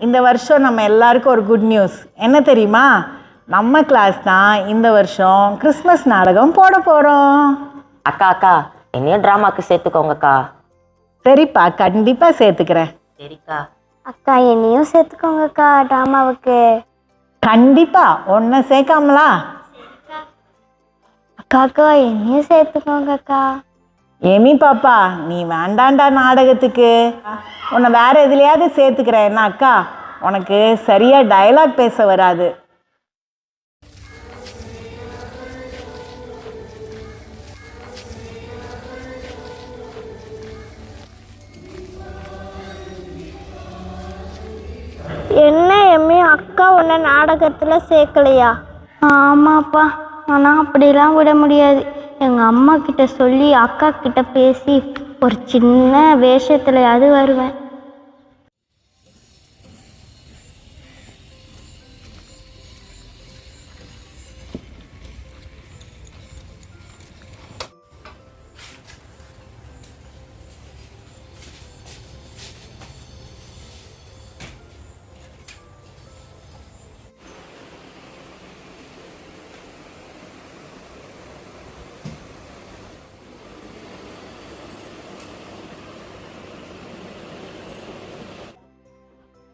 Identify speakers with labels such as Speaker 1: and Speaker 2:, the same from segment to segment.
Speaker 1: இந்த வருஷம் நம்ம எல்லாருக்கும் ஒரு குட் நியூஸ் என்ன தெரியுமா? நம்ம கிளாஸ் தான் இந்த வருஷம் கிறிஸ்மஸ் நாடகம் போட போகிறோம்.
Speaker 2: அக்கா அக்கா என்னையும் ட்ராமாக்கு சேர்த்துக்கோங்கக்கா.
Speaker 1: சரிப்பா, கண்டிப்பாக சேர்த்துக்கிறேன்.
Speaker 2: சரிக்கா.
Speaker 3: அக்கா என்னையும் சேர்த்துக்கோங்கக்கா ட்ராமாவுக்கு.
Speaker 1: கண்டிப்பாக. ஒன்றை சேர்க்காமலா?
Speaker 3: அக்கா என்னையும் சேர்த்துக்கோங்கக்கா.
Speaker 1: ஏமி பாப்பா, நீ வேண்டாண்டா நாடகத்துக்கு. உன்னை வேற எதுலையாவது சேர்த்துக்கிறேன் என்ன அக்கா? உனக்கு சரியாக டயலாக் பேச வராது.
Speaker 3: என்ன எம்மி அக்கா உன்னை நாடகத்தில் சேர்க்கலையா? ஆமாப்பா, ஆனால் அப்படிலாம் விட முடியாது. எங்கள் அம்மா கிட்ட சொல்லி அக்கா கிட்ட பேசி ஒரு சின்ன வேஷத்துலையாவது வருவேன்.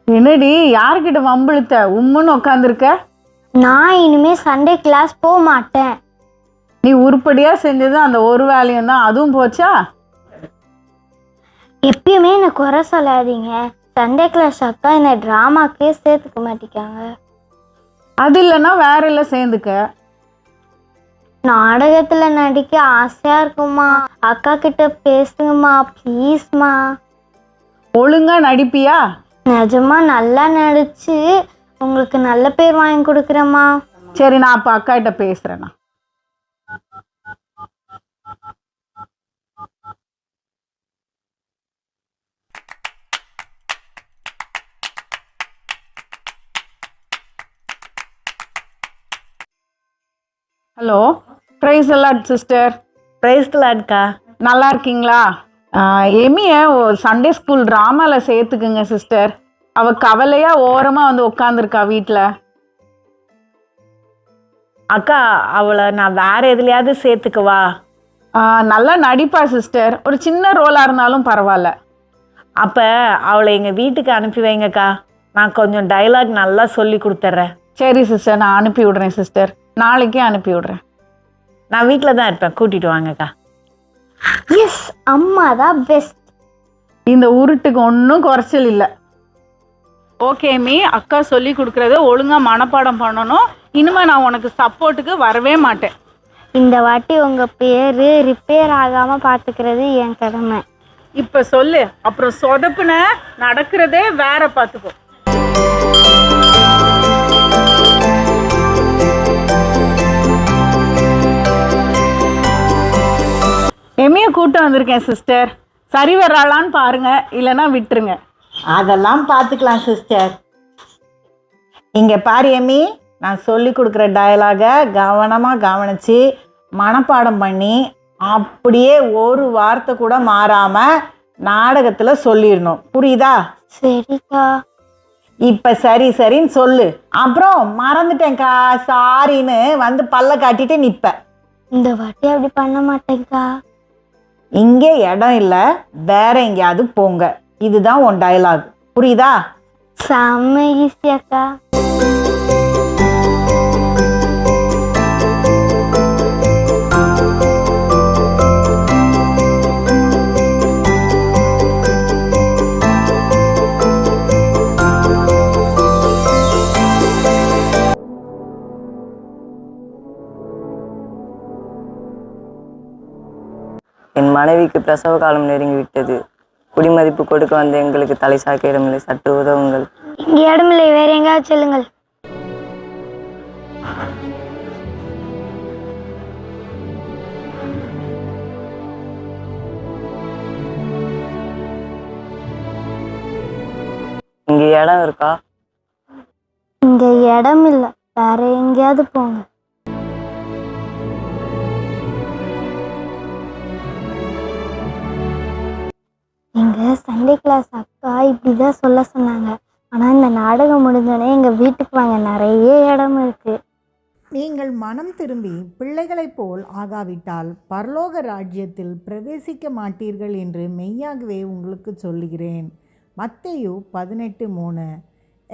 Speaker 1: என்னடி, யார்கிட்ட வம்பிழுத்த உம்முன்னு உட்காந்துருக்க?
Speaker 3: நான் இனிமே சண்டே கிளாஸ் போக மாட்டேன்.
Speaker 1: நீ உருப்படியாக செஞ்சது அந்த ஒரு வேலையும் தான், அதுவும் போச்சா?
Speaker 3: எப்பயுமே என்னை குறை சொல்லாதீங்க. சண்டே கிளாஸ் அக்கா என்னை ட்ராமாக்கே சேர்த்துக்க மாட்டேங்காங்க.
Speaker 1: அது இல்லைன்னா வேற இல்லை சேர்ந்துக்க.
Speaker 3: நாடகத்தில் நடிக்க ஆசையாக இருக்குமா? அக்கா கிட்ட பேசுங்கம்மா ப்ளீஸ்மா.
Speaker 1: ஒழுங்கா நடிப்பியா?
Speaker 3: நிஜமா நல்லா நடிச்சு உங்களுக்கு நல்ல பேர் வாங்கி கொடுக்குறேம்மா.
Speaker 1: சரி, நான் அப்போ அக்கா கிட்ட பேசுறேண்ணா. Hello, praise lord sister. Praise லார்ட்க்கா. நல்லா இருக்கீங்களா? எமியை சண்டே ஸ்கூல் ட்ராமாவில் சேர்த்துக்குங்க சிஸ்டர். அவள் கவலையாக ஓரமாக வந்து உட்காந்துருக்கா வீட்டில். அக்கா, அவளை நான் வேற எதுலையாவது சேர்த்துக்கவா? நல்லா நடிப்பா சிஸ்டர். ஒரு சின்ன ரோலாக இருந்தாலும் பரவாயில்ல. அப்போ அவளை எங்கள் வீட்டுக்கு அனுப்பி வைங்கக்கா. நான் கொஞ்சம் டைலாக் நல்லா சொல்லி கொடுத்துட்றேன். சரி சிஸ்டர், நான் அனுப்பி விட்றேன் சிஸ்டர். நாளைக்கே அனுப்பி விட்றேன். நான் வீட்டில் தான் இருப்பேன், கூட்டிகிட்டு வாங்கக்கா.
Speaker 3: எஸ், அம்மா தான் பெஸ்ட்.
Speaker 1: இந்த உருட்டுக்கு ஒன்றும் குறைச்சல் இல்லை. ஓகே மீ, அக்கா சொல்லி கொடுக்குறத ஒழுங்காக மனப்பாடம் பண்ணணும். இனிமேல் நான் உனக்கு சப்போர்ட்டுக்கு வரவே மாட்டேன்.
Speaker 3: இந்த வாட்டி உங்கள் பேர் ரிப்பேர் ஆகாமல் பார்த்துக்கிறது என் கடமை.
Speaker 1: இப்போ சொல்லு, அப்புறம் சொதப்புன நடக்கிறதே வேற பார்த்துக்கோ. எம்மியை கூட்டம் வந்திருக்கேன் சிஸ்டர். சரி வர்றாளான்னு பாருங்க, இல்லைன்னா விட்டுருங்க. அதெல்லாம் பார்த்துக்கலாம் சிஸ்டர். இங்கே பாரு எம்மி, நான் சொல்லி கொடுக்குற டயலாகை கவனமாக கவனித்து மனப்பாடம் பண்ணி அப்படியே ஒரு வார்த்தை கூட மாறாமல் நாடகத்தில் சொல்லிடணும். புரியுதா?
Speaker 3: சரிக்கா.
Speaker 1: இப்போ சரி சரின்னு சொல்லு. அப்புறம் மறந்துட்டேன்க்கா சாரின்னு வந்து பல்ல காட்டிட்டு நிற்பேன்.
Speaker 3: இந்த வாட்டி அப்படி பண்ண மாட்டேங்க்கா.
Speaker 1: இங்கே இடம் இல்லை, வேற எங்கேயாவது போங்க. இதுதான் உன் டயலாக். புரியுதா?
Speaker 3: செம்ம ஈஸியாக்கா.
Speaker 2: என் மனைவிக்கு பிரசவ காலம் நெருங்கிவிட்டது. குடிமதிப்பு கொடுக்க வந்த எங்களுக்கு தலை சாக்க இடமில்லை, சற்று உதவுங்கள்.
Speaker 3: இங்கே இடமில்லை, வேற எங்கேயாவது செல்லுங்கள்.
Speaker 2: இங்கே இடம் இருக்கா?
Speaker 3: இங்க இடம் இல்லை, வேற எங்கேயாவது போங்க. எங்க சண்டே கிளாஸ் அக்கா இப்படிதான் சொல்ல சொன்னாங்க. ஆனால் இந்த நாடகம் முடிஞ்சோடனே எங்கள் வீட்டுக்கு வாங்க நிறைய இடம் இருக்குது.
Speaker 1: நீங்கள் மனம் திரும்பி பிள்ளைகளைப் போல் ஆகாவிட்டால் பரலோக ராஜ்யத்தில் பிரவேசிக்க மாட்டீர்கள் என்று மெய்யாகவே உங்களுக்கு சொல்லுகிறேன். மத்தேயு 18:3.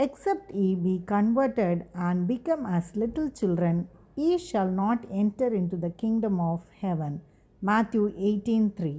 Speaker 1: Except ye be converted and become as little children, ye shall not enter into the kingdom of heaven. Matthew 18:3.